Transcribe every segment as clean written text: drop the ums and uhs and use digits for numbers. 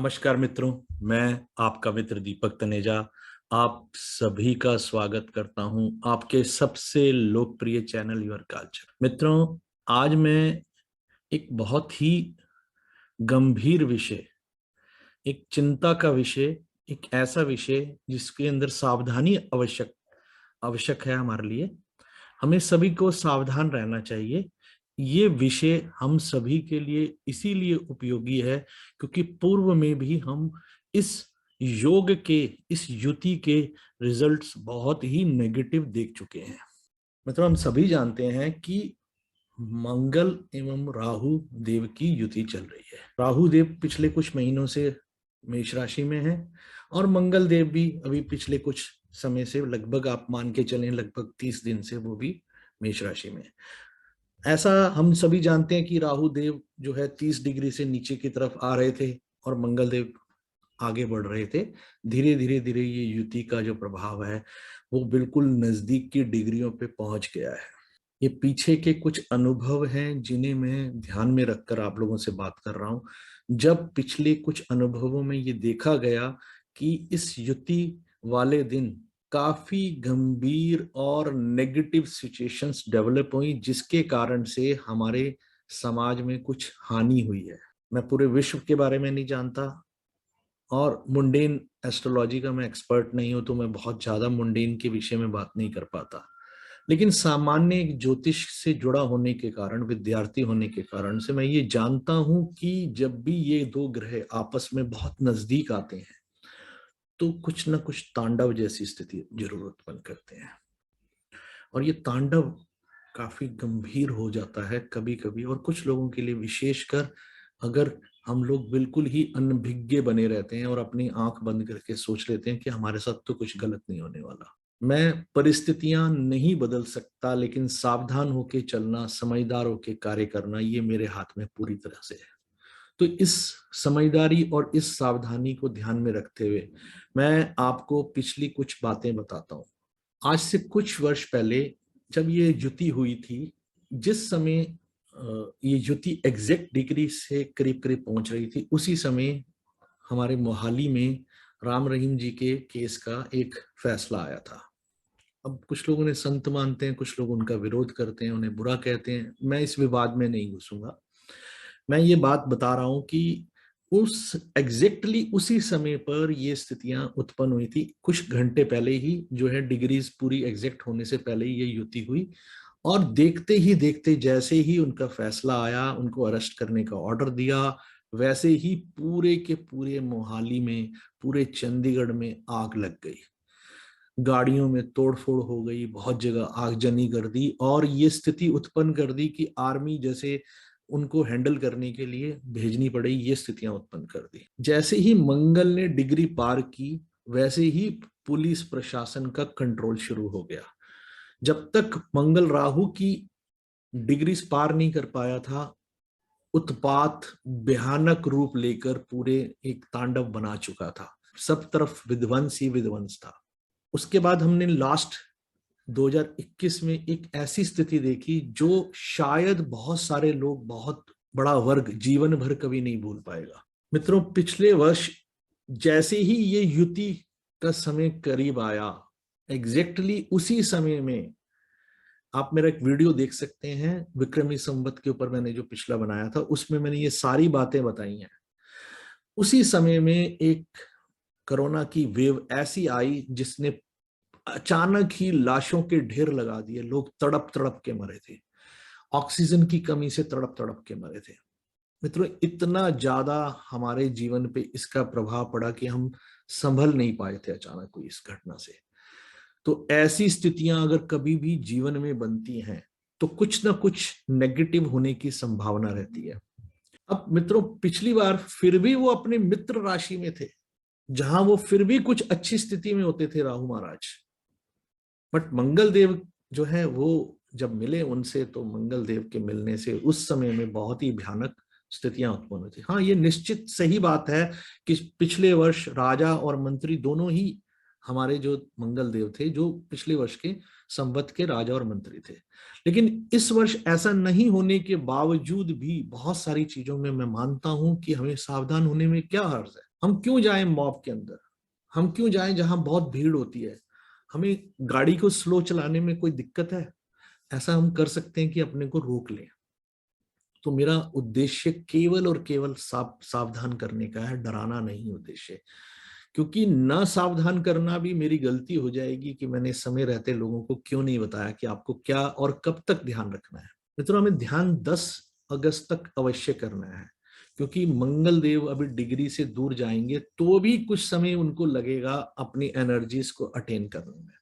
नमस्कार मित्रों, मैं आपका मित्र दीपक तनेजा आप सभी का स्वागत करता हूं आपके सबसे लोकप्रिय चैनल योर कल्चर। मित्रों, आज मैं एक बहुत ही गंभीर विषय, एक चिंता का विषय, एक ऐसा विषय जिसके अंदर सावधानी आवश्यक आवश्यक है हमारे लिए। हमें सभी को सावधान रहना चाहिए। ये विषय हम सभी के लिए इसीलिए उपयोगी है क्योंकि पूर्व में भी हम इस योग के, इस युति के रिजल्ट्स बहुत ही नेगेटिव देख चुके हैं। मतलब हम सभी जानते हैं कि मंगल एवं राहु देव की युति चल रही है। राहु देव पिछले कुछ महीनों से मेष राशि में है और मंगल देव भी अभी पिछले कुछ समय से, लगभग आप मान के चलें लगभग 30 दिन से, वो भी मेष राशि में है। ऐसा हम सभी जानते हैं कि राहु देव जो है 30 डिग्री से नीचे की तरफ आ रहे थे और मंगल देव आगे बढ़ रहे थे। धीरे धीरे धीरे ये युति का जो प्रभाव है वो बिल्कुल नजदीक की डिग्रियों पे पहुंच गया है। ये पीछे के कुछ अनुभव हैं जिन्हें मैं ध्यान में रखकर आप लोगों से बात कर रहा हूं। जब पिछले कुछ अनुभवों में ये देखा गया कि इस युति वाले दिन काफी गंभीर और नेगेटिव सिचुएशंस डेवलप हुई जिसके कारण से हमारे समाज में कुछ हानि हुई है। मैं पूरे विश्व के बारे में नहीं जानता और मुंडेन एस्ट्रोलॉजी का मैं एक्सपर्ट नहीं हूं, तो मैं बहुत ज्यादा मुंडेन के विषय में बात नहीं कर पाता। लेकिन सामान्य एक ज्योतिष से जुड़ा होने के कारण, विद्यार्थी होने के कारण से मैं ये जानता हूं कि जब भी ये दो ग्रह आपस में बहुत नजदीक आते हैं तो कुछ ना कुछ तांडव जैसी स्थिति जरूर उत्पन्न करते हैं। और ये तांडव काफी गंभीर हो जाता है कभी कभी, और कुछ लोगों के लिए विशेषकर अगर हम लोग बिल्कुल ही अनभिज्ञ बने रहते हैं और अपनी आंख बंद करके सोच लेते हैं कि हमारे साथ तो कुछ गलत नहीं होने वाला। मैं परिस्थितियां नहीं बदल सकता, लेकिन सावधान होके चलना, समझदार होके कार्य करना, ये मेरे हाथ में पूरी तरह से है। तो इस समझदारी और इस सावधानी को ध्यान में रखते हुए मैं आपको पिछली कुछ बातें बताता हूँ। आज से कुछ वर्ष पहले जब ये युति हुई थी, जिस समय ये युति एग्जैक्ट डिग्री से करीब करीब पहुंच रही थी, उसी समय हमारे मोहाली में राम रहीम जी के केस का एक फैसला आया था। अब कुछ लोग उन्हें संत मानते हैं, कुछ लोग उनका विरोध करते हैं, उन्हें बुरा कहते हैं। मैं इस विवाद में नहीं घुसूंगा। मैं ये बात बता रहा हूं कि उस एग्जैक्टली उसी समय पर ये स्थितियां उत्पन्न हुई थी। कुछ घंटे पहले ही जो है, डिग्रीज पूरी एग्जैक्ट होने से पहले ही ये युति हुई, और देखते ही देखते जैसे ही उनका फैसला आया, उनको अरेस्ट करने का ऑर्डर दिया, वैसे ही पूरे के पूरे मोहाली में, पूरे चंडीगढ़ में आग लग गई। गाड़ियों में तोड़फोड़ हो गई, बहुत जगह आगजनी कर दी, और ये स्थिति उत्पन्न कर दी कि आर्मी जैसे उनको हैंडल करने के लिए भेजनी पड़ी, ये स्थितियां उत्पन्न कर दी। जैसे ही मंगल ने डिग्री पार की, वैसे ही पुलिस प्रशासन का कंट्रोल शुरू हो गया। जब तक मंगल राहु की डिग्री पार नहीं कर पाया था, उत्पात भयानक रूप लेकर पूरे एक तांडव बना चुका था। सब तरफ विध्वंस ही विध्वंस था। उसके बाद हमने लास्ट 2021 में एक ऐसी स्थिति देखी जो शायद बहुत सारे लोग, बहुत बड़ा वर्ग जीवन भर कभी नहीं भूल पाएगा। मित्रों, पिछले वर्ष जैसे ही ये युति का समय करीब आया, एग्जैक्टली उसी समय में आप मेरा एक वीडियो देख सकते हैं विक्रमी संवत के ऊपर, मैंने जो पिछला बनाया था उसमें मैंने ये सारी बातें बताई हैं। उसी समय में एक कोरोना की वेव ऐसी आई जिसने अचानक ही लाशों के ढेर लगा दिए। लोग तड़प तड़प के मरे थे, ऑक्सीजन की कमी से तड़प तड़प के मरे थे। मित्रों, इतना ज्यादा हमारे जीवन पे इसका प्रभाव पड़ा कि हम संभल नहीं पाए थे अचानक हुई इस घटना से। तो ऐसी स्थितियां अगर कभी भी जीवन में बनती हैं तो कुछ ना कुछ नेगेटिव होने की संभावना रहती है। अब मित्रों, पिछली बार फिर भी वो अपने मित्र राशि में थे, जहां वो फिर भी कुछ अच्छी स्थिति में होते थे राहु महाराज। बट मंगल देव जो है वो जब मिले उनसे, तो मंगल देव के मिलने से उस समय में बहुत ही भयानक स्थितियां उत्पन्न हुई थी। हाँ, ये निश्चित सही बात है कि पिछले वर्ष राजा और मंत्री दोनों ही हमारे जो मंगल देव थे, जो पिछले वर्ष के संवत के राजा और मंत्री थे। लेकिन इस वर्ष ऐसा नहीं होने के बावजूद भी बहुत सारी चीजों में मैं मानता हूं कि हमें सावधान होने में क्या हर्ज है। हम क्यों जाएं मॉब के अंदर, हम क्यों जाएं जहां बहुत भीड़ होती है? हमें गाड़ी को स्लो चलाने में कोई दिक्कत है? ऐसा हम कर सकते हैं कि अपने को रोक लें। तो मेरा उद्देश्य केवल और केवल सावधान करने का है, डराना नहीं उद्देश्य। क्योंकि न सावधान करना भी मेरी गलती हो जाएगी कि मैंने समय रहते लोगों को क्यों नहीं बताया कि आपको क्या और कब तक ध्यान रखना है। मित्रों, हमें ध्यान 10 अगस्त तक अवश्य करना है, क्योंकि मंगल देव अभी डिग्री से दूर जाएंगे तो भी कुछ समय उनको लगेगा अपनी एनर्जीज को अटेन करने में।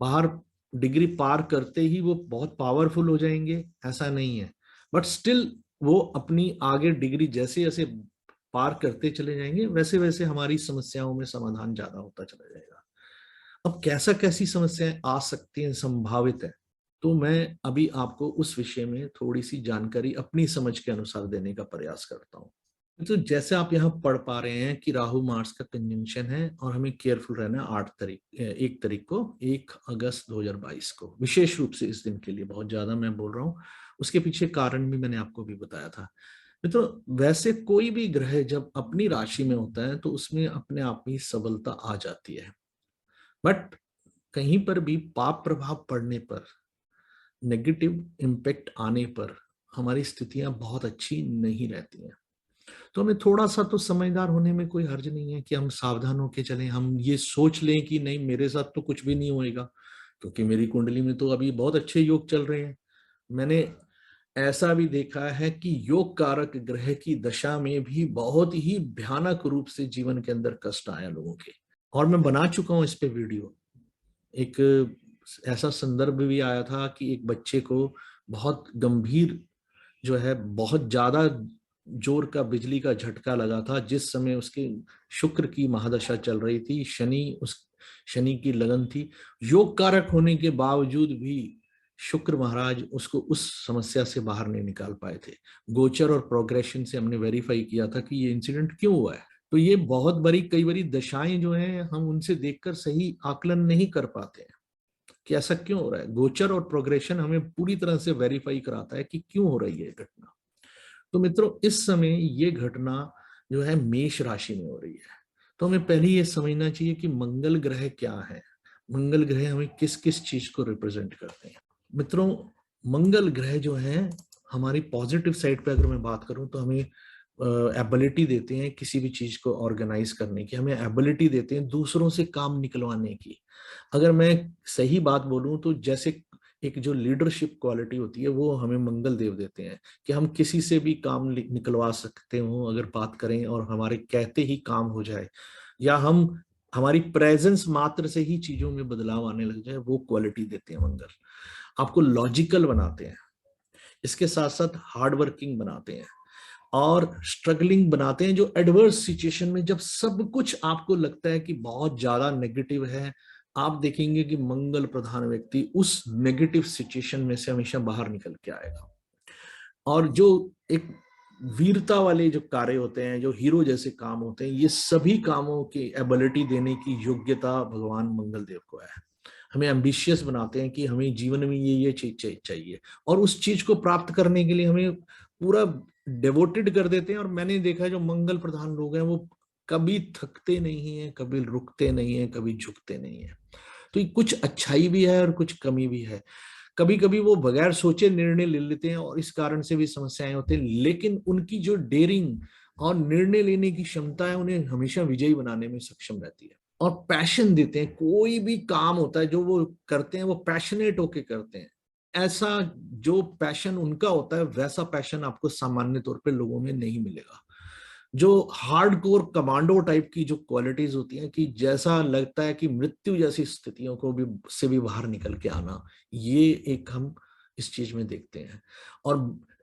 बाहर डिग्री पार करते ही वो बहुत पावरफुल हो जाएंगे ऐसा नहीं है, बट स्टिल वो अपनी आगे डिग्री जैसे जैसे पार करते चले जाएंगे वैसे वैसे हमारी समस्याओं में समाधान ज्यादा होता चला जाएगा। अब कैसा कैसी समस्याएं आ सकती हैं, संभावित है, तो मैं अभी आपको उस विषय में थोड़ी सी जानकारी अपनी समझ के अनुसार देने का प्रयास करता हूँ। तो जैसे आप यहाँ पढ़ पा रहे हैं कि राहु मार्स का कंजंक्शन है और हमें केयरफुल रहना है 1 तारीख को, 1 अगस्त 2022 को, विशेष रूप से इस दिन के लिए बहुत ज्यादा मैं बोल रहा हूँ। उसके पीछे कारण भी मैंने आपको भी बताया था। मित्रों, वैसे कोई भी ग्रह जब अपनी राशि में होता है तो उसमें अपने आप में सबलता आ जाती है, बट कहीं पर भी पाप प्रभाव पड़ने पर, नेगेटिव इम्पैक्ट आने पर हमारी स्थितियां बहुत अच्छी नहीं रहती हैं। तो हमें थोड़ा सा तो समझदार होने में कोई हर्ज नहीं है कि हम सावधान होके चलें। हम ये सोच लें कि नहीं, मेरे साथ तो कुछ भी नहीं होएगा, क्योंकि मेरी कुंडली में तो अभी बहुत अच्छे योग चल रहे हैं। मैंने ऐसा भी देखा है कि योग कारक ग्रह की दशा में भी बहुत ही भयानक रूप से जीवन के अंदर कष्ट आया लोगों के, और मैं बना चुका हूं इस पे वीडियो। एक ऐसा संदर्भ भी आया था कि एक बच्चे को बहुत गंभीर जो है, बहुत ज्यादा जोर का बिजली का झटका लगा था जिस समय उसके शुक्र की महादशा चल रही थी, शनि की लगन थी। योग कारक होने के बावजूद भी शुक्र महाराज उसको उस समस्या से बाहर नहीं निकाल पाए थे। गोचर और प्रोग्रेशन से हमने वेरीफाई किया था कि ये इंसिडेंट क्यों हुआ है। तो ये बहुत बड़ी कई बारी दशाएं जो हैं हम उनसे देखकर सही आकलन नहीं कर पाते हैं कि ऐसा क्यों हो रहा है। गोचर और प्रोग्रेशन हमें पूरी तरह से वेरीफाई कराता है कि क्यों हो रही है घटना। तो मित्रों, इस समय ये घटना जो है मेष राशि में हो रही है। तो हमें पहले ये समझना चाहिए कि मंगल ग्रह क्या है, मंगल ग्रह हमें किस किस चीज को रिप्रेजेंट करते हैं। मित्रों, मंगल ग्रह जो है हमारी पॉजिटिव साइड पे अगर मैं बात करूं तो हमें एबिलिटी देते हैं किसी भी चीज को ऑर्गेनाइज करने की, हमें एबिलिटी देते हैं दूसरों से काम निकलवाने की। अगर मैं सही बात बोलूं तो जैसे एक जो लीडरशिप क्वालिटी होती है वो हमें मंगल देव देते हैं कि हम किसी से भी काम निकलवा सकते हो अगर बात करें और हमारे कहते ही काम हो जाए, या हम हमारी प्रेजेंस मात्र से ही चीजों में बदलाव आने लग जाए, वो क्वालिटी देते हैं मंगल। आपको लॉजिकल बनाते हैं, इसके साथ साथ हार्ड वर्किंग बनाते हैं और स्ट्रगलिंग बनाते हैं। जो एडवर्स सिचुएशन में जब सब कुछ आपको लगता है कि बहुत ज्यादा नेगेटिव है, आप देखेंगे कि मंगल प्रधान व्यक्ति उस नेगेटिव सिचुएशन में से हमेशा बाहर निकल के आएगा। और जो एक वीरता वाले जो कार्य होते हैं, जो हीरो जैसे काम होते हैं, ये सभी कामों की एबिलिटी देने की योग्यता भगवान मंगल देव को है। हमें एम्बिशियस बनाते हैं कि हमें जीवन में ये चीज चाहिए, और उस चीज को प्राप्त करने के लिए हमें पूरा डिवोटेड कर देते हैं। और मैंने देखा है जो मंगल प्रधान लोग हैं वो कभी थकते नहीं है, कभी रुकते नहीं है, कभी झुकते नहीं है। तो ये कुछ अच्छाई भी है और कुछ कमी भी है। कभी कभी वो बगैर सोचे निर्णय ले लेते हैं और इस कारण से भी समस्याएं होती हैं, लेकिन उनकी जो डेयरिंग और निर्णय लेने की क्षमता है उन्हें हमेशा विजयी बनाने में सक्षम रहती है। और पैशन देते हैं, कोई भी काम होता है जो वो करते हैं वो पैशनेट होके करते हैं। ऐसा जो पैशन उनका होता है वैसा पैशन आपको सामान्य तौर पे लोगों में नहीं मिलेगा। जो हार्डकोर कमांडो टाइप की जो क्वालिटीज होती हैं कि जैसा लगता है कि मृत्यु जैसी स्थितियों को भी से भी बाहर निकल के आना, ये एक हम इस चीज में देखते हैं। और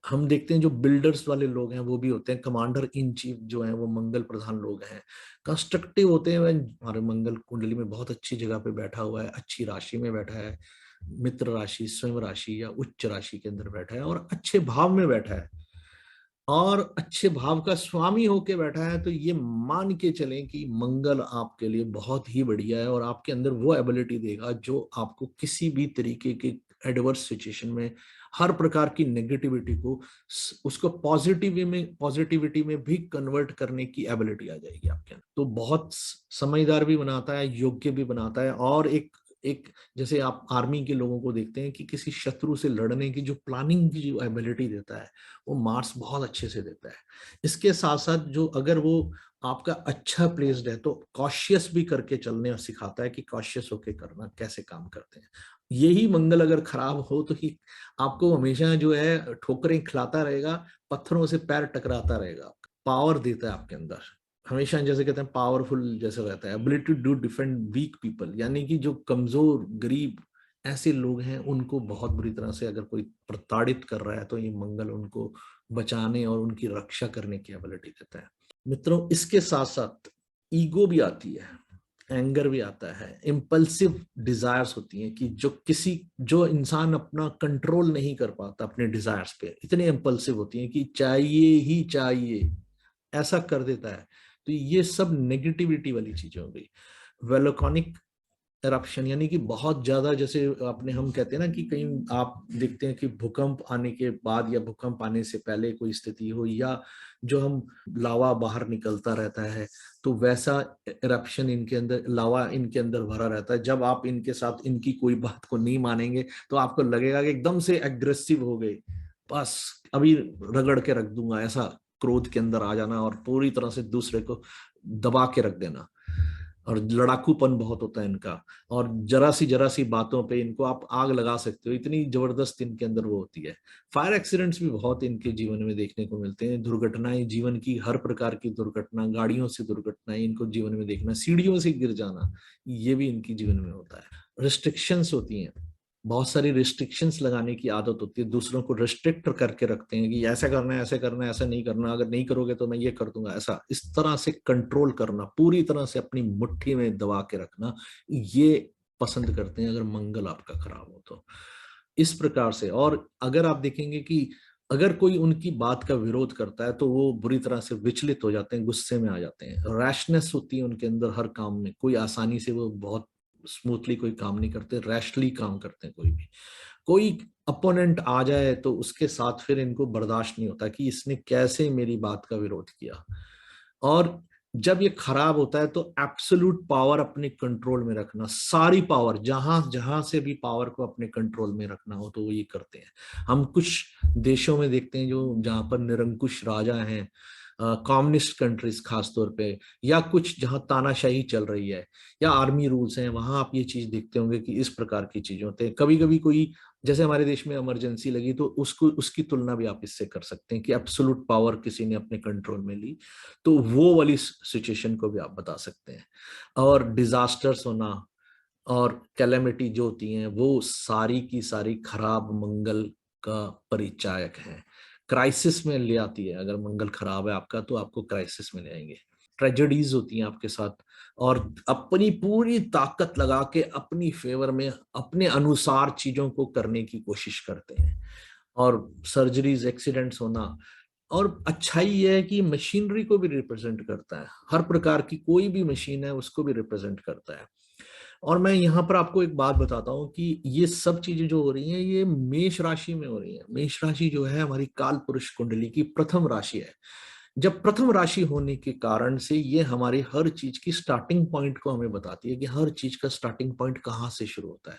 हम देखते हैं जो बिल्डर्स वाले लोग हैं वो भी होते हैं, कमांडर इन चीफ जो हैं वो मंगल प्रधान लोग हैं। कंस्ट्रक्टिव होते हैं, हमारे मंगल कुंडली में बहुत अच्छी जगह पे बैठा हुआ है, अच्छी राशि में बैठा है, मित्र राशि, स्वयं राशि या उच्च राशि के अंदर बैठा है और अच्छे भाव में बैठा है और अच्छे भाव का स्वामी होके बैठा है। तो ये मान के चलें कि मंगल आपके लिए बहुत ही बढ़िया है और आपके अंदर वो एबिलिटी देगा जो आपको किसी भी तरीके के एडवर्स सिचुएशन में हर प्रकार की नेगेटिविटी को उसको पॉजिटिविटी में भी कन्वर्ट करने की एबिलिटी आ जाएगी आपके अंदर। तो बहुत समझदार भी बनाता है, योग्य भी बनाता है। और एक एक जैसे आप आर्मी के लोगों को देखते हैं कि किसी शत्रु से लड़ने की जो प्लानिंग की जो एबिलिटी देता है, वो मार्स बहुत अच्छे से देता है। इसके साथ साथ जो अगर वो आपका अच्छा प्लेस्ड है तो कॉशियस भी करके चलने और सिखाता है कि कॉशियस होके करना कैसे काम करते हैं। यही मंगल अगर खराब हो तो ही आपको हमेशा जो है ठोकरें खिलाता रहेगा, पत्थरों से पैर टकराता रहेगा। पावर देता है आपके अंदर हमेशा, जैसे कहते हैं पावरफुल जैसे रहता है, ability to defend weak people, यानी कि जो कमजोर गरीब ऐसे लोग हैं उनको बहुत बुरी तरह से अगर कोई प्रताड़ित कर रहा है तो ये मंगल उनको बचाने और उनकी रक्षा करने की एबिलिटी देता है। मित्रों, इसके साथ साथ ईगो भी आती है, एंगर भी आता है, इम्पल्सिव डिजायर्स होती हैं कि जो इंसान अपना कंट्रोल नहीं कर पाता अपने डिजायर्स पे, इतने इम्पल्सिव होती हैं कि चाहिए ही चाहिए, ऐसा कर देता है। तो ये सब नेगेटिविटी वाली चीजें हो गई। वेलोकॉनिक eruption यानी कि बहुत ज्यादा, जैसे आपने हम कहते हैं ना कि कहीं आप देखते हैं कि भूकंप आने के बाद या भूकंप आने से पहले कोई स्थिति हो, या जो हम लावा बाहर निकलता रहता है, तो वैसा eruption इनके अंदर, लावा इनके अंदर भरा रहता है। जब आप इनके साथ इनकी कोई बात को नहीं मानेंगे तो आपको लगेगा कि एकदम से एग्रेसिव हो गए, बस अभी रगड़ के रख दूंगा, ऐसा क्रोध के अंदर आ जाना और पूरी तरह से दूसरे को दबा के रख देना। और लड़ाकूपन बहुत होता है इनका, और जरा सी बातों पे इनको आप आग लगा सकते हो, इतनी जबरदस्त इनके अंदर वो होती है। फायर एक्सीडेंट्स भी बहुत इनके जीवन में देखने को मिलते हैं। दुर्घटनाएं, जीवन की हर प्रकार की दुर्घटना, गाड़ियों से दुर्घटनाएं इनको जीवन में देखना, सीढ़ियों से गिर जाना, ये भी इनकी जीवन में होता है। रिस्ट्रिक्शंस होती हैं, बहुत सारी रिस्ट्रिक्शंस लगाने की आदत होती है, दूसरों को रिस्ट्रिक्ट करके रखते हैं कि ऐसा करना है, ऐसा करना है, ऐसा नहीं करना, अगर नहीं करोगे तो मैं ये कर दूंगा, ऐसा इस तरह से कंट्रोल करना, पूरी तरह से अपनी मुट्ठी में दबा के रखना, ये पसंद करते हैं अगर मंगल आपका खराब हो तो। इस प्रकार से, और अगर आप देखेंगे कि अगर कोई उनकी बात का विरोध करता है तो वो बुरी तरह से विचलित हो जाते हैं, गुस्से में आ जाते हैं, रैशनेस होती है उनके अंदर हर काम में, कोई आसानी से वो बहुत स्मूथली कोई काम नहीं करते, रैशली काम करते हैं। कोई अपोनेंट आ जाए तो उसके साथ फिर इनको बर्दाश्त नहीं होता कि इसने कैसे मेरी बात का विरोध किया। और जब ये खराब होता है तो एब्सोल्यूट पावर अपने कंट्रोल में रखना, सारी पावर, जहां जहां से भी पावर को अपने कंट्रोल में रखना हो तो वो ये करते हैं। हम कुछ देशों में देखते हैं जो जहां पर निरंकुश राजा हैं, कम्युनिस्ट कंट्रीज खास तौर पे, या कुछ जहां तानाशाही चल रही है या आर्मी रूल्स हैं, वहां आप ये चीज देखते होंगे कि इस प्रकार की चीजें होते हैं। कभी कभी कोई, जैसे हमारे देश में इमरजेंसी लगी तो उसको, उसकी तुलना भी आप इससे कर सकते हैं कि एब्सोल्यूट पावर किसी ने अपने कंट्रोल में ली, तो वो वाली सिचुएशन को भी आप बता सकते हैं। और डिजास्टर्स होना और कैलेमिटी जो होती हैं वो सारी की सारी खराब मंगल का परिचायक है, क्राइसिस में ले आती है। अगर मंगल खराब है आपका तो आपको क्राइसिस में ले आएंगे, ट्रेजेडीज होती हैं आपके साथ, और अपनी पूरी ताकत लगा के अपनी फेवर में अपने अनुसार चीजों को करने की कोशिश करते हैं। और सर्जरीज, एक्सीडेंट्स होना, और अच्छाई यह है कि मशीनरी को भी रिप्रेजेंट करता है, हर प्रकार की कोई भी मशीन है उसको भी रिप्रेजेंट करता है। और मैं यहाँ पर आपको एक बात बताता हूँ कि ये सब चीजें जो हो रही हैं ये मेष राशि में हो रही हैं। मेष राशि जो है हमारी काल पुरुष कुंडली की प्रथम राशि है। जब प्रथम राशि होने के कारण से ये हमारी हर चीज की स्टार्टिंग पॉइंट को हमें बताती है कि हर चीज का स्टार्टिंग पॉइंट कहाँ से शुरू होता है।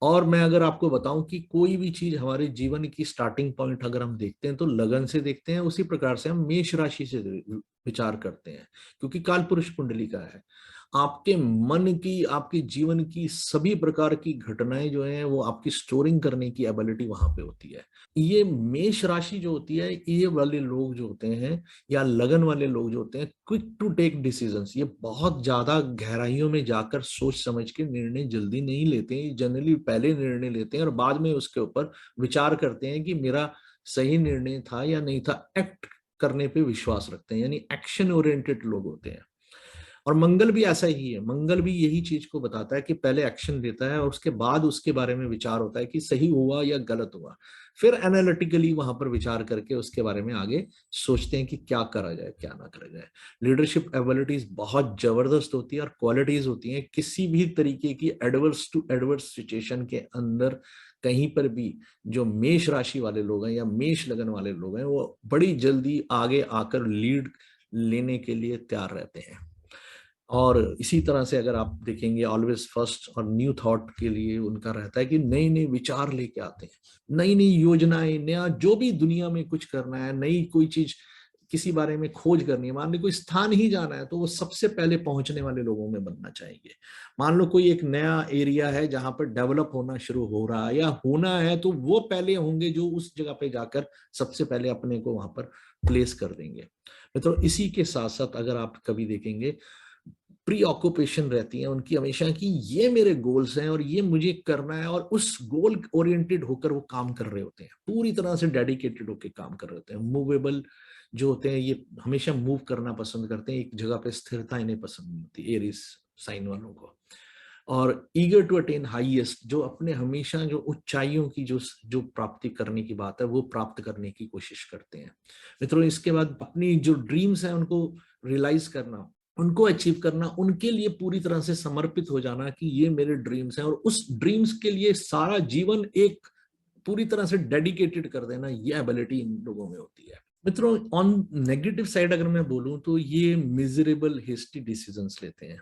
और मैं अगर आपको बताऊं कि कोई भी चीज हमारे जीवन की स्टार्टिंग पॉइंट अगर हम देखते हैं तो लगन से देखते हैं, उसी प्रकार से हम मेष राशि से विचार करते हैं, क्योंकि काल पुरुष कुंडली का है। आपके मन की, आपके जीवन की सभी प्रकार की घटनाएं जो हैं वो आपकी स्टोरिंग करने की एबिलिटी वहां पे होती है। ये मेष राशि जो होती है, ये वाले लोग जो होते हैं या लगन वाले लोग जो होते हैं, क्विक टू टेक डिसीजंस, ये बहुत ज्यादा गहराइयों में जाकर सोच समझ के निर्णय जल्दी नहीं लेते हैं। जनरली पहले निर्णय लेते हैं और बाद में उसके ऊपर विचार करते हैं कि मेरा सही निर्णय था या नहीं था। एक्ट करने पे विश्वास रखते हैं, यानी एक्शन ओरिएंटेड लोग होते हैं। और मंगल भी ऐसा ही है, मंगल भी यही चीज को बताता है कि पहले एक्शन लेता है और उसके बाद उसके बारे में विचार होता है कि सही हुआ या गलत हुआ, फिर एनालिटिकली वहां पर विचार करके उसके बारे में आगे सोचते हैं कि क्या करा जाए क्या ना करा जाए। लीडरशिप एबिलिटीज बहुत जबरदस्त होती है और क्वालिटीज होती हैं, किसी भी तरीके की एडवर्स टू एडवर्स सिचुएशन के अंदर कहीं पर भी जो मेष राशि वाले लोग हैं या मेष लगन वाले लोग हैं वो बड़ी जल्दी आगे आकर लीड लेने के लिए तैयार रहते हैं। और इसी तरह से अगर आप देखेंगे ऑलवेज फर्स्ट और न्यू थॉट के लिए उनका रहता है कि नए नए विचार लेके आते हैं, नई नई योजनाएं, नया जो भी दुनिया में कुछ करना है, नई कोई चीज किसी बारे में खोज करनी है, मान लो कोई स्थान ही जाना है तो वो सबसे पहले पहुंचने वाले लोगों में बनना चाहिए। मान लो कोई एक नया एरिया है जहां पर डेवलप होना शुरू हो रहा है या होना है, तो वो पहले होंगे जो उस जगह पे जाकर सबसे पहले अपने को वहां पर प्लेस कर देंगे। तो इसी के साथ साथ अगर आप कभी देखेंगे प्री ऑक्यूपेशन रहती है उनकी हमेशा की, ये मेरे गोल्स हैं और ये मुझे करना है, और उस गोल ओरिएंटेड होकर वो काम कर रहे होते हैं, पूरी तरह से डेडिकेटेड होकर काम कर रहे होते हैं। मूवेबल जो होते हैं ये हमेशा मूव करना पसंद करते हैं, एक जगह पे स्थिरता इन्हें पसंद नहीं होती एरीज साइन वालों को। और ईगर टू अटेन हाईएस्ट, जो अपने हमेशा जो ऊंचाइयों की जो जो प्राप्ति करने की बात है वो प्राप्त करने की कोशिश करते हैं। मित्रों इसके बाद अपनी जो ड्रीम्स हैं उनको रियलाइज करना, उनको अचीव करना, उनके लिए पूरी तरह से समर्पित हो जाना कि ये मेरे ड्रीम्स हैं, और उस ड्रीम्स के लिए सारा जीवन एक पूरी तरह से डेडिकेटेड कर देना, ये एबिलिटी इन लोगों में होती है। मित्रों ऑन नेगेटिव साइड अगर मैं बोलूं तो ये मिजरेबल हेस्टी डिसीजंस लेते हैं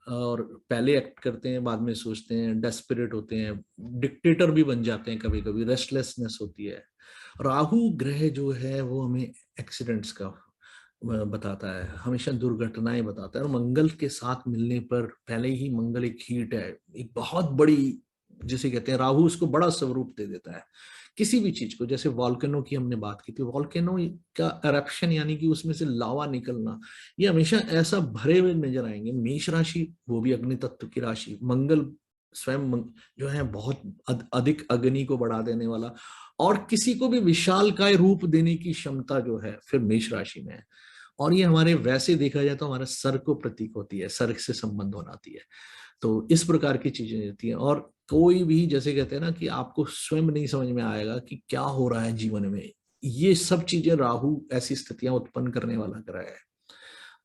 और पहले एक्ट करते हैं बाद में सोचते हैं, डेस्परेट होते हैं, डिक्टेटर भी बन जाते हैं, कभी कभी रेस्टलेसनेस होती है। राहु ग्रह जो है वो हमें एक्सीडेंट्स का बताता है, हमेशा दुर्घटनाएं बताता है, और मंगल के साथ मिलने पर पहले ही मंगल एक हीट है, एक बहुत बड़ी, जिसे कहते हैं राहु उसको बड़ा स्वरूप दे देता है किसी भी चीज को। जैसे वॉल्केनो की हमने बात की थी, वॉल्केनो का एरप्शन यानी कि उसमें से लावा निकलना, ये हमेशा ऐसा भरे हुए नजर आएंगे। मेष राशि वो भी अग्नि तत्व की राशि, मंगल स्वयं जो है बहुत अधिक अग्नि को बढ़ा देने वाला, और किसी को भी विशालकाय रूप देने की क्षमता जो है फिर मेष राशि में है। और ये हमारे वैसे देखा जाए तो हमारा सर को प्रतीक होती है, सर से संबंध बनाती है। तो इस प्रकार की चीजें रहती हैं। और कोई भी जैसे कहते हैं ना कि आपको स्वयं नहीं समझ में आएगा कि क्या हो रहा है जीवन में, ये सब चीजें राहु ऐसी स्थितियां उत्पन्न करने वाला ग्रह है।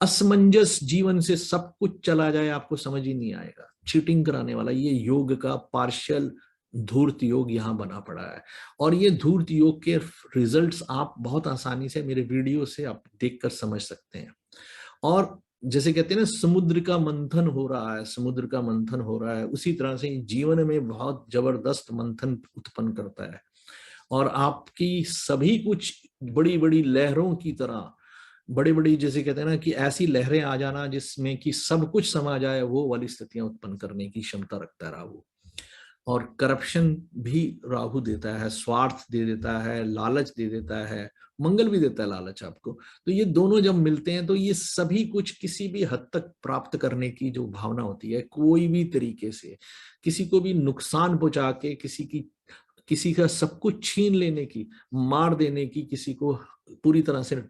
असमंजस जीवन से सब कुछ चला जाए आपको समझ ही नहीं आएगा, चीटिंग कराने वाला ये योग का पार्शियल धूर्त योग यहाँ बना पड़ा है। और ये धूर्त योग के रिजल्ट्स आप बहुत आसानी से मेरे वीडियो से आप देखकर समझ सकते हैं। और जैसे कहते हैं ना समुद्र का मंथन हो रहा है, समुद्र का मंथन हो रहा है, उसी तरह से जीवन में बहुत जबरदस्त मंथन उत्पन्न करता है। और आपकी सभी कुछ बड़ी बड़ी लहरों की तरह, बड़ी बड़ी जैसे कहते हैं ना कि ऐसी लहरें आ जाना जिसमें कि सब कुछ समा जाए, वो वाली स्थितियां उत्पन्न करने की क्षमता रखता है राहु। और करप्शन भी राहु देता है, स्वार्थ दे देता है, लालच दे देता है, मंगल भी देता है लालच आपको। तो ये दोनों जब मिलते हैं तो ये सभी कुछ किसी भी हद तक प्राप्त करने की जो भावना होती है, कोई भी तरीके से किसी को भी नुकसान पहुंचा के किसी का सब कुछ छीन लेने की, मार देने की, किसी को पूरी तरह से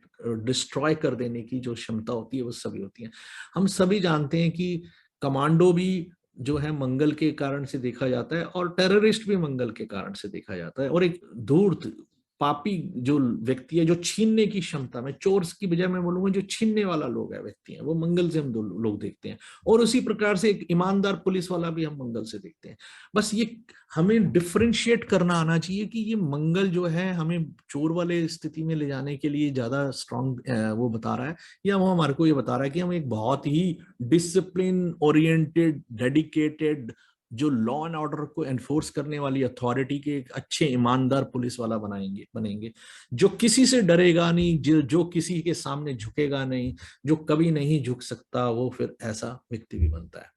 डिस्ट्रॉय कर देने की जो क्षमता होती है वो सभी होती है। हम सभी जानते हैं कि कमांडो भी जो है मंगल के कारण से देखा जाता है, और टेररिस्ट भी मंगल के कारण से देखा जाता है। और एक धूर्त पापी जो व्यक्ति है, जो छीनने की क्षमता में, चोर की बजाय मैं बोलूंगा जो छीनने वाला लोग है, व्यक्ति है, वो मंगल से हम दो लोग देखते हैं। और उसी प्रकार से एक ईमानदार पुलिस वाला भी हम मंगल से देखते हैं। बस ये हमें डिफरेंशिएट करना आना चाहिए कि ये मंगल जो है हमें चोर वाले स्थिति में ले जाने के लिए ज्यादा स्ट्रांग वो बता रहा है, या वो हमारे को ये बता रहा है कि हम एक बहुत ही डिसिप्लिन ओरिएंटेड, डेडिकेटेड, जो लॉ एंड ऑर्डर को एनफोर्स करने वाली अथॉरिटी के एक अच्छे ईमानदार पुलिस वाला बनेंगे, जो किसी से डरेगा नहीं, जो किसी के सामने झुकेगा नहीं, जो कभी नहीं झुक सकता, वो फिर ऐसा व्यक्ति भी बनता है।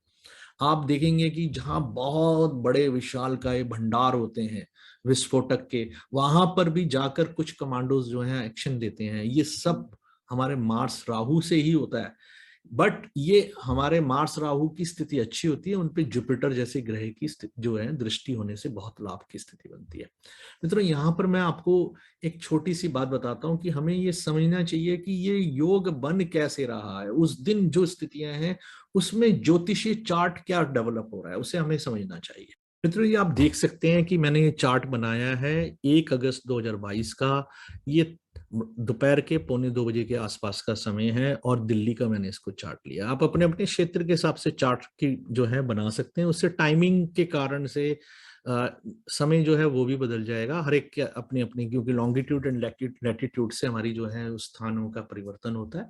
आप देखेंगे कि जहां बहुत बड़े विशालकाय भंडार होते हैं विस्फोटक के, वहां पर भी जाकर कुछ कमांडोज जो हैं एक्शन देते हैं। ये सब हमारे मार्स राहु से ही होता है। बट ये हमारे मार्स राहु की स्थिति अच्छी होती है, उनपे जुपिटर जैसे ग्रह की जो है दृष्टि होने से बहुत लाभ की स्थिति बनती है। मित्रों यहाँ पर मैं आपको एक छोटी सी बात बताता हूँ कि हमें ये समझना चाहिए कि ये योग बन कैसे रहा है, उस दिन जो स्थितियां हैं उसमें ज्योतिषीय चार्ट क्या डेवलप हो रहा है, उसे हमें समझना चाहिए। मित्रों ये आप देख सकते हैं कि मैंने ये चार्ट बनाया है 1 अगस्त 2022 का। ये दोपहर के 1:45 के आसपास का समय है, और दिल्ली का मैंने इसको चार्ट लिया। आप अपने अपने क्षेत्र के हिसाब से चार्ट की जो है बना सकते हैं। उससे टाइमिंग के कारण से समय जो है वो भी बदल जाएगा, हर एक के अपने अपने, क्योंकि लॉन्गिट्यूड एंड लैटिट्यूड से हमारी जो है उस स्थानों का परिवर्तन होता है।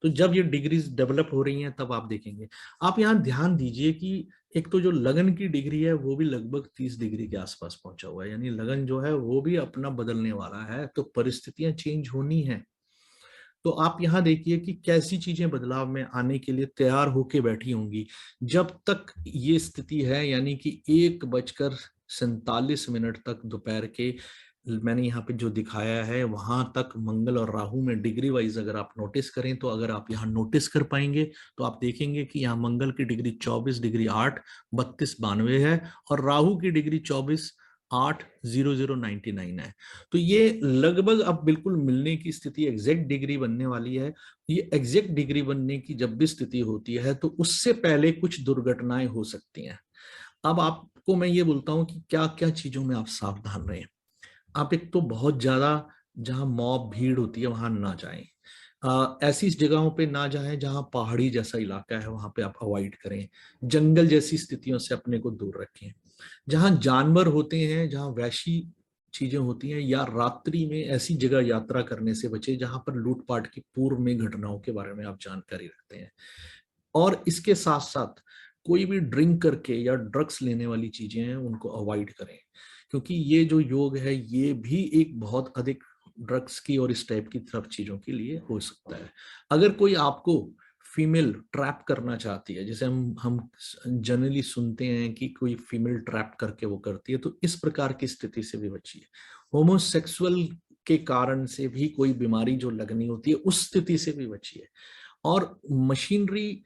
तो जब ये डिग्रीज डेवलप हो रही हैं तब आप देखेंगे। आप यहाँ ध्यान दीजिए कि एक तो जो लगन की डिग्री है वो भी लगभग 30 डिग्री के आसपास पहुंचा हुआ है, यानी लगन जो है वो भी अपना बदलने वाला है, तो परिस्थितियां चेंज होनी है। तो आप यहाँ देखिए कि कैसी चीजें बदलाव में आने के लिए तैयार होके बैठी होंगी। जब तक ये स्थिति है, यानी कि 1:47 तक दोपहर के, मैंने यहाँ पे जो दिखाया है वहां तक मंगल और राहु में डिग्री वाइज अगर आप नोटिस करें, तो अगर आप यहाँ नोटिस कर पाएंगे तो आप देखेंगे कि यहाँ मंगल की डिग्री 24 डिग्री 8 32 92 है, और राहु की डिग्री 24 8 0099 है। तो ये लगभग अब बिल्कुल मिलने की स्थिति, एग्जैक्ट डिग्री बनने वाली है। ये एग्जैक्ट डिग्री बनने की जब भी स्थिति होती है तो उससे पहले कुछ दुर्घटनाएं हो सकती हैं। अब आपको मैं ये बोलता हूं कि क्या क्या चीजों में आप सावधान रहें। आप एक तो बहुत ज्यादा जहां मॉब भीड़ होती है वहां ना जाएं। ऐसी जगहों पे ना जाएं जहां पहाड़ी जैसा इलाका है, वहां पे आप अवॉइड करें। जंगल जैसी स्थितियों से अपने को दूर रखें। जहां जानवर होते हैं, जहां वैशी चीजें होती हैं, या रात्रि में ऐसी जगह यात्रा करने से बचे जहां पर लूटपाट की पूर्व में घटनाओं के बारे में आप जानकारी रखते हैं। और इसके साथ साथ कोई भी ड्रिंक करके या ड्रग्स लेने वाली चीजें हैं उनको अवॉइड करें, क्योंकि ये जो योग है ये भी एक बहुत अधिक ड्रग्स की और इस टाइप की तरफ चीजों के लिए हो सकता है। अगर कोई आपको फीमेल ट्रैप करना चाहती है, जैसे हम जनरली सुनते हैं कि कोई फीमेल ट्रैप करके वो करती है, तो इस प्रकार की स्थिति से भी बचिए। होमोसेक्सुअल के कारण से भी कोई बीमारी जो लगनी होती है उस स्थिति से भी बचिए। और मशीनरी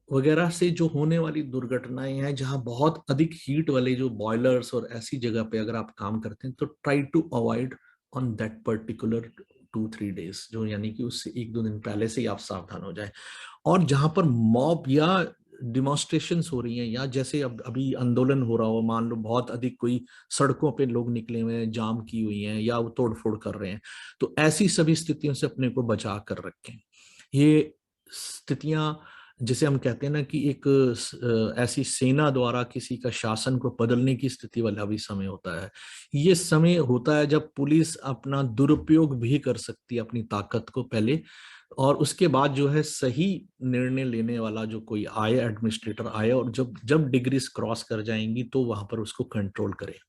वगैरह से जो होने वाली दुर्घटनाएं हैं, जहां बहुत अधिक हीट वाले जो बॉयलर्स और ऐसी जगह पे अगर आप काम करते हैं, तो try to avoid on that particular 2-3 days, जो यानी कि उससे 1-2 दिन पहले से ही आप सावधान हो जाए। और जहां पर मॉब या डिमॉन्स्ट्रेशंस हो रही हैं, या जैसे अब अभी आंदोलन हो रहा हो, मान लो बहुत अधिक कोई सड़कों पे लोग निकले हुए हैं, जाम की हुई हैं या वो तोड़फोड़ कर रहे हैं, तो ऐसी सभी स्थितियों से अपने को बचा कर रखें। ये स्थितियां, जिसे हम कहते हैं ना कि एक ऐसी सेना द्वारा किसी का शासन को बदलने की स्थिति वाला भी समय होता है। ये समय होता है जब पुलिस अपना दुरुपयोग भी कर सकती है अपनी ताकत को पहले, और उसके बाद जो है सही निर्णय लेने वाला जो कोई आए, एडमिनिस्ट्रेटर आए, और जब जब डिग्रीज क्रॉस कर जाएंगी तो वहां पर उसको कंट्रोल करे।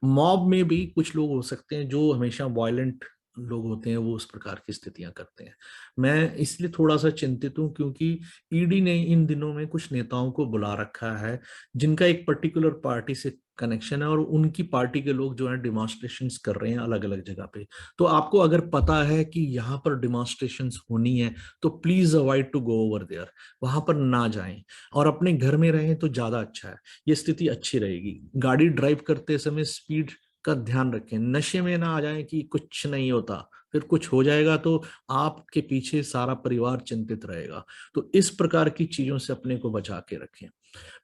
मॉब में भी कुछ लोग हो सकते हैं जो हमेशा वायलेंट लोग होते हैं, वो उस प्रकार की स्थितियां करते हैं। मैं इसलिए थोड़ा सा चिंतित हूं क्योंकि ईडी ने इन दिनों में कुछ नेताओं को बुला रखा है जिनका एक पर्टिकुलर पार्टी से कनेक्शन है, और उनकी पार्टी के लोग जो है डिमॉन्स्ट्रेशंस कर रहे हैं अलग अलग जगह पे। तो आपको अगर पता है कि यहाँ पर डिमॉन्स्ट्रेशंस होनी है, तो please avoid to go over there, वहां पर ना जाएं और अपने घर में रहें तो ज्यादा अच्छा है। ये स्थिति अच्छी रहेगी। गाड़ी ड्राइव करते समय स्पीड का ध्यान रखें, नशे में ना आ जाएं कि कुछ नहीं होता, फिर कुछ हो जाएगा तो आपके पीछे सारा परिवार चिंतित रहेगा। तो इस प्रकार की चीजों से अपने को बचा के रखें।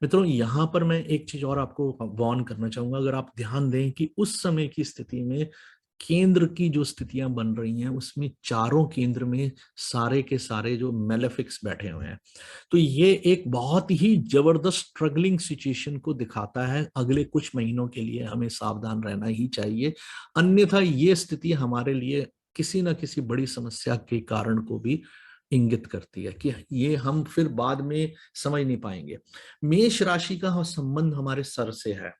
मित्रों, यहाँ पर मैं एक चीज और आपको वार्न करना चाहूंगा। अगर आप ध्यान दें कि उस समय की स्थिति में केंद्र की जो स्थितियां बन रही हैं, उसमें चारों केंद्र में सारे के सारे जो मेलेफिक्स बैठे हुए हैं, तो ये एक बहुत ही जबरदस्त स्ट्रगलिंग सिचुएशन को दिखाता है। अगले कुछ महीनों के लिए हमें सावधान रहना ही चाहिए, अन्यथा ये स्थिति हमारे लिए किसी ना किसी बड़ी समस्या के कारण को भी इंगित करती है कि ये हम फिर बाद में समझ नहीं पाएंगे। मेष राशि का संबंध हमारे सर से है,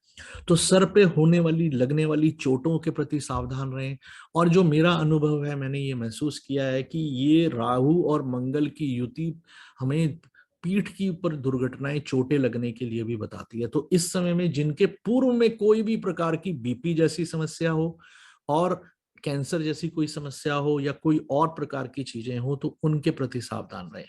तो सर पे होने वाली लगने वाली चोटों के प्रति सावधान रहें। और जो मेरा अनुभव है, मैंने ये महसूस किया है कि ये राहु और मंगल की युति हमें पीठ की ऊपर दुर्घटनाएं, चोटें लगने के लिए भी बताती है। तो इस समय में जिनके पूर्व में कोई भी प्रकार की बीपी जैसी समस्या हो, और कैंसर जैसी कोई समस्या हो, या कोई और प्रकार की चीजें हो, तो उनके प्रति सावधान रहें।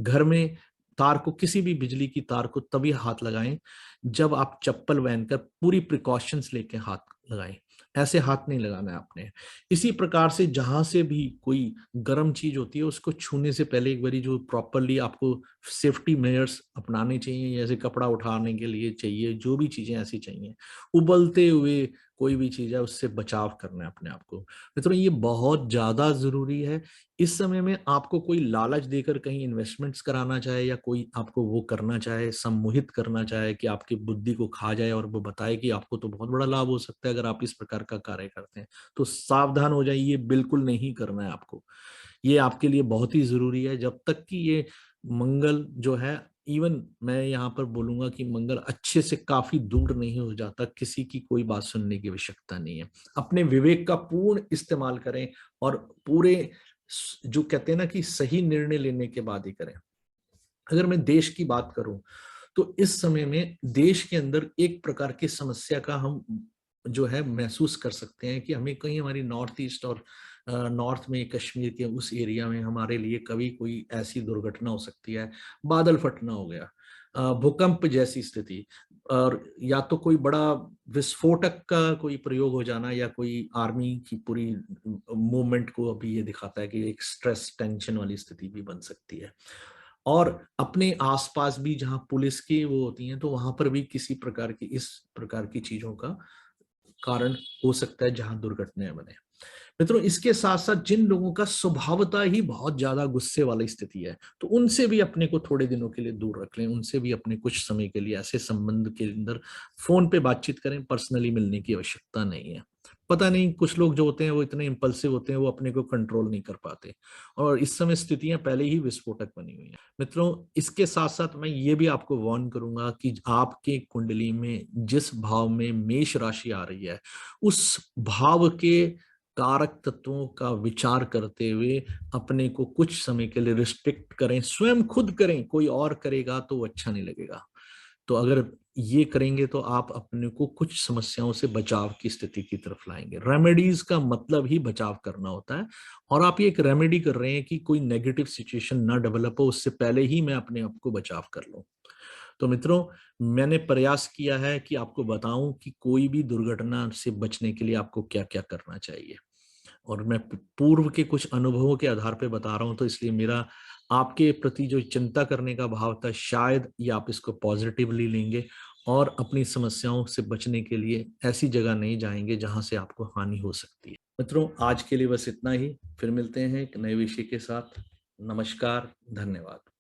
घर में तार को, किसी भी बिजली की तार को तभी हाथ लगाएं जब आप चप्पल पहनकर पूरी प्रिकॉशंस लेके हाथ लगाएं। ऐसे हाथ नहीं लगाना है आपने। इसी प्रकार से जहां से भी कोई गर्म चीज होती है उसको छूने से पहले एक बारी जो प्रॉपरली आपको सेफ्टी मेजर्स अपनाने चाहिए, जैसे कपड़ा उठाने के लिए चाहिए, जो भी चीजें ऐसी चाहिए, उबलते हुए कोई भी चीज है उससे बचाव करना है अपने आप को। मित्रों ये बहुत ज्यादा जरूरी है। इस समय में आपको कोई लालच देकर कहीं इन्वेस्टमेंट्स कराना चाहे या कोई आपको वो करना चाहे, सम्मोहित करना चाहे कि आपकी बुद्धि को खा जाए और वो बताए कि आपको तो बहुत बड़ा लाभ हो सकता है अगर आप इस प्रकार का कार्य करते हैं, तो सावधान हो जाइए, बिल्कुल नहीं करना है आपको। ये आपके लिए बहुत ही जरूरी है। जब तक कि ये मंगल जो है, इवन मैं यहाँ पर बोलूंगा कि मंगल अच्छे से काफी दूर नहीं हो जाता, किसी की कोई बात सुनने की आवश्यकता नहीं है। अपने विवेक का पूर्ण इस्तेमाल करें और पूरे जो कहते हैं ना कि सही निर्णय लेने के बाद ही करें। अगर मैं देश की बात करूं तो इस समय में देश के अंदर एक प्रकार की समस्या का हम जो है महसूस कर सकते हैं कि हमें कहीं हमारी नॉर्थ ईस्ट और नॉर्थ में कश्मीर के उस एरिया में हमारे लिए कभी कोई ऐसी दुर्घटना हो सकती है, बादल फटना हो गया, भूकंप जैसी स्थिति, और या तो कोई बड़ा विस्फोटक का कोई प्रयोग हो जाना, या कोई आर्मी की पूरी मूवमेंट को अभी ये दिखाता है कि एक स्ट्रेस टेंशन वाली स्थिति भी बन सकती है। और अपने आसपास भी जहां पुलिस की वो होती हैं तो वहां पर भी किसी प्रकार की इस प्रकार की चीजों का कारण हो सकता है जहां दुर्घटनाएं बने। मित्रों इसके साथ साथ जिन लोगों का स्वभावता ही बहुत ज्यादा गुस्से वाली स्थिति है, तो उनसे भी अपने को थोड़े दिनों के लिए दूर रख लें, उनसे भी अपने कुछ समय के लिए ऐसे संबंध के अंदर फोन पे बातचीत करें, पर्सनली मिलने की आवश्यकता नहीं है। पता नहीं कुछ लोग जो होते हैं वो इतने इंपल्सिव होते हैं, वो अपने को कंट्रोल नहीं कर पाते, और इस समय स्थितियां पहले ही विस्फोटक बनी हुई हैं। मित्रों इसके साथ साथ मैं ये भी आपको वार्न करूंगा कि आपके कुंडली में जिस भाव में मेष राशि आ रही है, उस भाव के कारक तत्वों का विचार करते हुए अपने को कुछ समय के लिए रिस्ट्रिक्ट करें, स्वयं खुद करें, कोई और करेगा तो वो अच्छा नहीं लगेगा। तो अगर ये करेंगे तो आप अपने को कुछ समस्याओं से बचाव की स्थिति की तरफ लाएंगे। रेमेडीज का मतलब ही बचाव करना होता है, और आप ये एक रेमेडी कर रहे हैं कि कोई नेगेटिव सिचुएशन ना डेवलप हो, उससे पहले ही मैं अपने आप को बचाव कर लूं। तो मित्रों मैंने प्रयास किया है कि आपको बताऊं कि कोई भी दुर्घटना से बचने के लिए आपको क्या क्या करना चाहिए, और मैं पूर्व के कुछ अनुभवों के आधार पे बता रहा हूं, तो इसलिए मेरा आपके प्रति जो चिंता करने का भाव था, शायद ये आप इसको पॉजिटिवली लेंगे और अपनी समस्याओं से बचने के लिए ऐसी जगह नहीं जाएंगे जहां से आपको हानि हो सकती है। मित्रों आज के लिए बस इतना ही, फिर मिलते हैं एक नए विषय के साथ। नमस्कार, धन्यवाद।